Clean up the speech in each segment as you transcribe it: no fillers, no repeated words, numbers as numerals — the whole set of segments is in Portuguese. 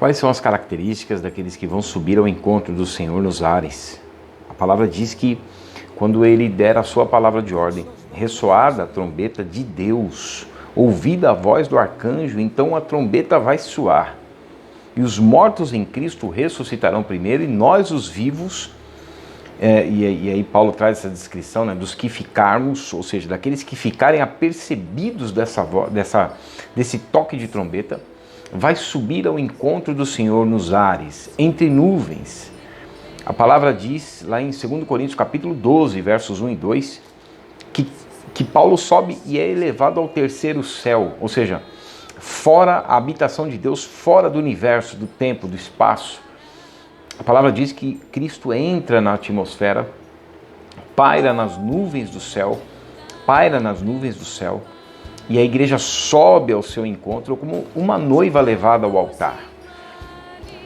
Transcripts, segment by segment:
Quais são as características daqueles que vão subir ao encontro do Senhor nos ares? A palavra diz que quando ele der a sua palavra de ordem, ressoada a trombeta de Deus, ouvida a voz do arcanjo, então a trombeta vai soar. E os mortos em Cristo ressuscitarão primeiro, e nós os vivos, e aí Paulo traz essa descrição, né, dos que ficarmos, ou seja, daqueles que ficarem apercebidos desse toque de trombeta, vai subir ao encontro do Senhor nos ares, entre nuvens. A palavra diz lá em 2 Coríntios capítulo 12, versos 1 e 2, que Paulo sobe e é elevado ao terceiro céu, ou seja, fora a habitação de Deus, fora do universo, do tempo, do espaço. A palavra diz que Cristo entra na atmosfera, paira nas nuvens do céu, e a igreja sobe ao seu encontro como uma noiva levada ao altar.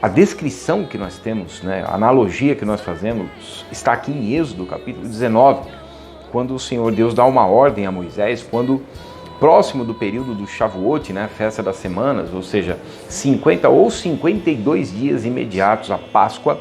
A descrição que nós temos, né, a analogia que nós fazemos, está aqui em Êxodo, capítulo 19, quando o Senhor Deus dá uma ordem a Moisés, quando próximo do período do Shavuot, né, festa das semanas, ou seja, 50 ou 52 dias imediatos à Páscoa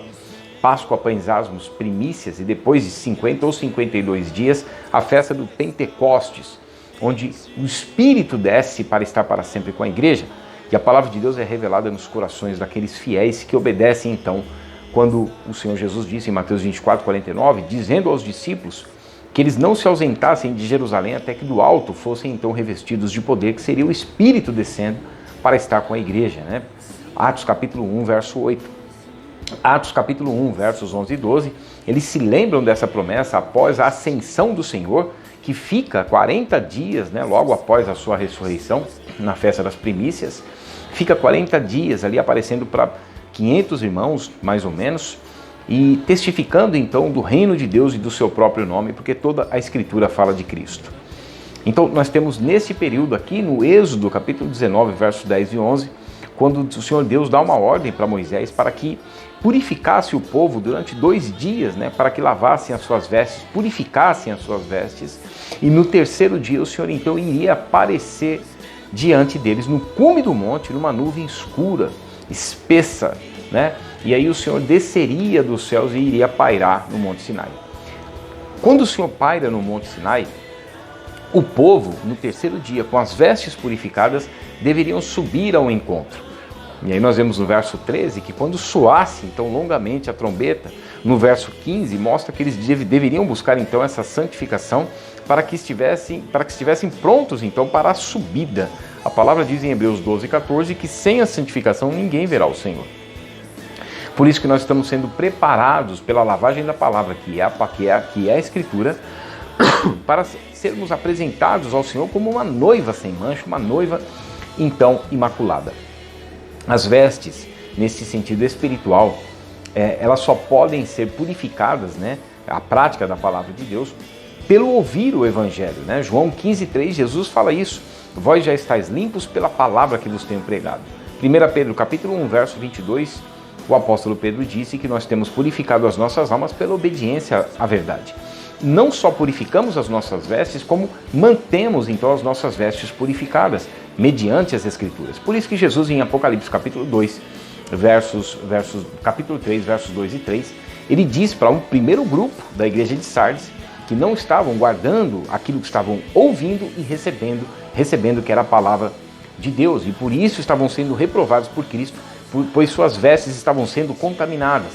Panzasmos, primícias, e depois de 50 ou 52 dias, a festa do Pentecostes, onde o Espírito desce para estar para sempre com a igreja, e a palavra de Deus é revelada nos corações daqueles fiéis que obedecem então, quando o Senhor Jesus disse em Mateus 24, 49, dizendo aos discípulos que eles não se ausentassem de Jerusalém até que do alto fossem então revestidos de poder, que seria o Espírito descendo para estar com a igreja, né? Atos capítulo 1, verso 8. Atos capítulo 1, versos 11 e 12, eles se lembram dessa promessa após a ascensão do Senhor, que fica 40 dias, né, logo após a sua ressurreição, na festa das primícias, fica 40 dias ali aparecendo para 500 irmãos, mais ou menos, e testificando então do reino de Deus e do seu próprio nome, porque toda a Escritura fala de Cristo. Então nós temos nesse período aqui, no Êxodo, capítulo 19, versos 10 e 11, quando o Senhor Deus dá uma ordem para Moisés para que purificasse o povo durante 2 dias, né, para que lavassem as suas vestes, purificassem as suas vestes, e no terceiro dia o Senhor então iria aparecer diante deles no cume do monte, numa nuvem escura, espessa, né? E aí o Senhor desceria dos céus e iria pairar no Monte Sinai. Quando o Senhor paira no Monte Sinai, o povo, no terceiro dia, com as vestes purificadas, deveriam subir ao encontro. E aí nós vemos no verso 13 que quando soasse então longamente a trombeta, no verso 15 mostra que eles deveriam buscar então essa santificação para que estivessem prontos então para a subida. A palavra diz em Hebreus 12, 14 que sem a santificação ninguém verá o Senhor. Por isso que nós estamos sendo preparados pela lavagem da palavra, que é a Escritura, para sermos apresentados ao Senhor como uma noiva sem mancha, uma noiva então imaculada. As vestes, nesse sentido espiritual, elas só podem ser purificadas, né, a prática da palavra de Deus, pelo ouvir o Evangelho, né? João 15,3, Jesus fala isso: vós já estáis limpos pela palavra que vos tenho pregado. 1 Pedro capítulo 1, verso 22, o apóstolo Pedro disse que nós temos purificado as nossas almas pela obediência à verdade. Não só purificamos as nossas vestes, como mantemos então as nossas vestes purificadas, mediante as Escrituras. Por isso que Jesus, em Apocalipse capítulo 2, capítulo 3, versos 2 e 3, ele diz para um primeiro grupo da igreja de Sardes que não estavam guardando aquilo que estavam ouvindo e recebendo que era a palavra de Deus, e por isso estavam sendo reprovados por Cristo, pois suas vestes estavam sendo contaminadas.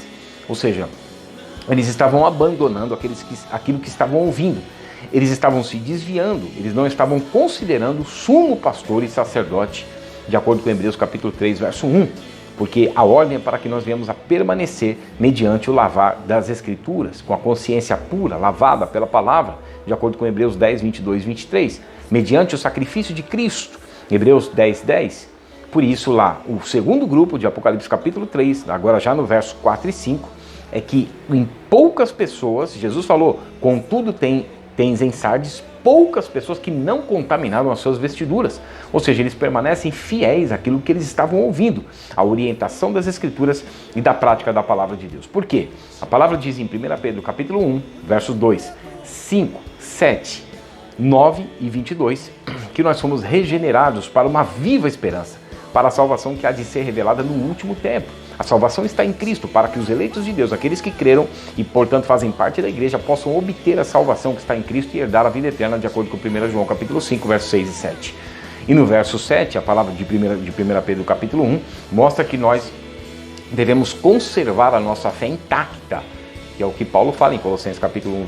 Ou seja, eles estavam abandonando aquilo que estavam ouvindo. Eles estavam se desviando, eles não estavam considerando sumo pastor e sacerdote, de acordo com Hebreus capítulo 3, verso 1, porque a ordem é para que nós venhamos a permanecer mediante o lavar das Escrituras, com a consciência pura, lavada pela palavra, de acordo com Hebreus 10, 22 e 23, mediante o sacrifício de Cristo, Hebreus 10, 10. Por isso lá, o segundo grupo de Apocalipse capítulo 3, agora já no verso 4 e 5, é que em poucas pessoas, Jesus falou, contudo tens em Sardes poucas pessoas que não contaminaram as suas vestiduras. Ou seja, eles permanecem fiéis àquilo que eles estavam ouvindo, à orientação das Escrituras e da prática da palavra de Deus. Por quê? A palavra diz em 1 Pedro capítulo 1, versos 2, 5, 7, 9 e 22, que nós fomos regenerados para uma viva esperança, para a salvação que há de ser revelada no último tempo. A salvação está em Cristo, para que os eleitos de Deus, aqueles que creram e, portanto, fazem parte da igreja, possam obter a salvação que está em Cristo e herdar a vida eterna, de acordo com 1 João capítulo 5, versos 6 e 7. E no verso 7, a palavra de 1 Pedro capítulo 1, mostra que nós devemos conservar a nossa fé intacta, que é o que Paulo fala em Colossenses capítulo 1,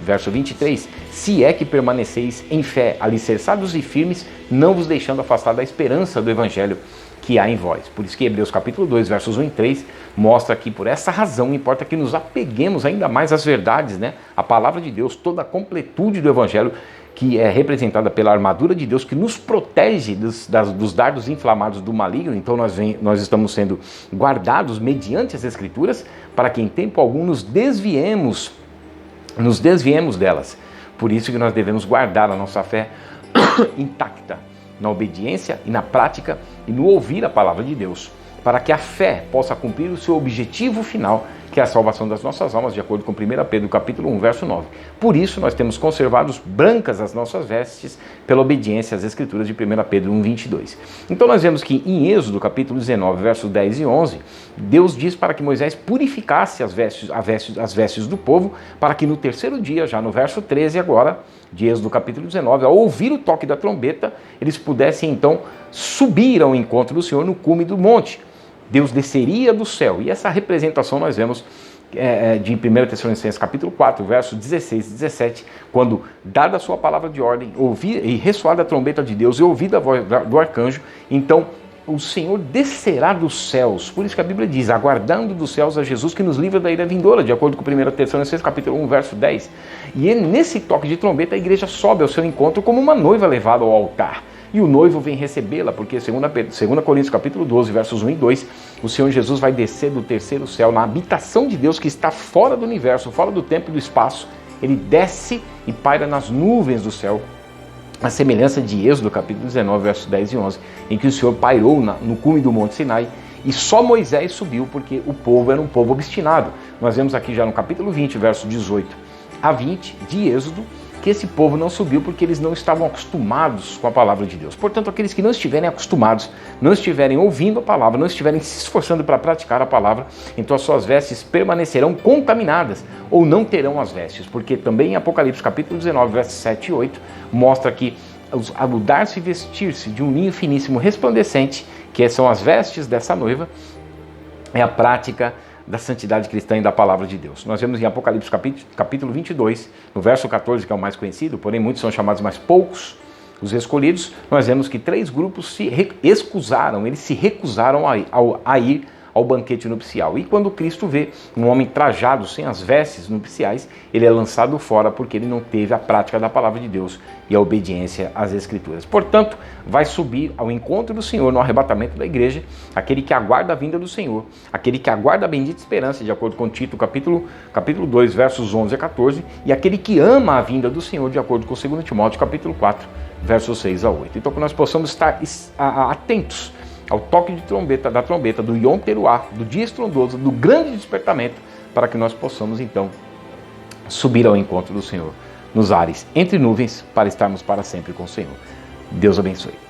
verso 23. Se é que permaneceis em fé, alicerçados e firmes, não vos deixando afastar da esperança do evangelho que há em vós. Por isso que Hebreus capítulo 2, versos 1 e 3, mostra que por essa razão importa que nos apeguemos ainda mais às verdades, né? A palavra de Deus, toda a completude do evangelho, que é representada pela armadura de Deus, que nos protege dos dardos inflamados do maligno. Então nós estamos sendo guardados mediante as Escrituras, para que em tempo algum nos desviemos delas. Por isso que nós devemos guardar a nossa fé intacta, na obediência e na prática e no ouvir a palavra de Deus, para que a fé possa cumprir o seu objetivo final, que é a salvação das nossas almas, de acordo com 1 Pedro capítulo 1, verso 9. Por isso nós temos conservado brancas as nossas vestes, pela obediência às Escrituras de 1 Pedro 1, 22. Então nós vemos que em Êxodo capítulo 19, versos 10 e 11, Deus diz para que Moisés purificasse as vestes do povo, para que no terceiro dia, já no verso 13 agora, de Êxodo capítulo 19, ao ouvir o toque da trombeta, eles pudessem então subir ao encontro do Senhor no cume do monte. Deus desceria do céu, e essa representação nós vemos de 1 Tessalonicenses capítulo 4, versos 16 e 17, quando, dada a sua palavra de ordem, e ressoada a trombeta de Deus e ouvida a voz do arcanjo, então o Senhor descerá dos céus. Por isso que a Bíblia diz, aguardando dos céus a Jesus que nos livra da ira vindoura, de acordo com 1 Tessalonicenses capítulo 1, verso 10. E nesse toque de trombeta a igreja sobe ao seu encontro como uma noiva levada ao altar. E o noivo vem recebê-la, porque 2 Coríntios capítulo 12, versos 1 e 2, o Senhor Jesus vai descer do terceiro céu, na habitação de Deus que está fora do universo, fora do tempo e do espaço. Ele desce e paira nas nuvens do céu, a semelhança de Êxodo capítulo 19, versos 10 e 11, em que o Senhor pairou no cume do Monte Sinai, e só Moisés subiu, porque o povo era um povo obstinado. Nós vemos aqui já no capítulo 20, versos 18 a 20 de Êxodo, que esse povo não subiu porque eles não estavam acostumados com a palavra de Deus. Portanto, aqueles que não estiverem acostumados, não estiverem ouvindo a palavra, não estiverem se esforçando para praticar a palavra, então as suas vestes permanecerão contaminadas ou não terão as vestes, porque também em Apocalipse capítulo 19, versos 7 e 8, mostra que ao mudar-se e vestir-se de um linho finíssimo resplandecente, que são as vestes dessa noiva, é a prática da santidade cristã e da palavra de Deus. Nós vemos em Apocalipse capítulo 22, no verso 14, que é o mais conhecido, porém muitos são chamados, mas poucos os escolhidos. Nós vemos que 3 grupos se excusaram, eles se recusaram a ir ao banquete nupcial. E quando Cristo vê um homem trajado sem as vestes nupciais, ele é lançado fora porque ele não teve a prática da palavra de Deus e a obediência às Escrituras. Portanto, vai subir ao encontro do Senhor no arrebatamento da igreja, aquele que aguarda a vinda do Senhor, aquele que aguarda a bendita esperança, de acordo com Tito capítulo 2, versos 11 a 14, e aquele que ama a vinda do Senhor, de acordo com 2 Timóteo capítulo 4, versos 6 a 8. Então, que nós possamos estar atentos ao toque de trombeta, da trombeta, do Yom Teruah, do dia estrondoso, do grande despertamento, para que nós possamos então subir ao encontro do Senhor nos ares, entre nuvens, para estarmos para sempre com o Senhor. Deus abençoe.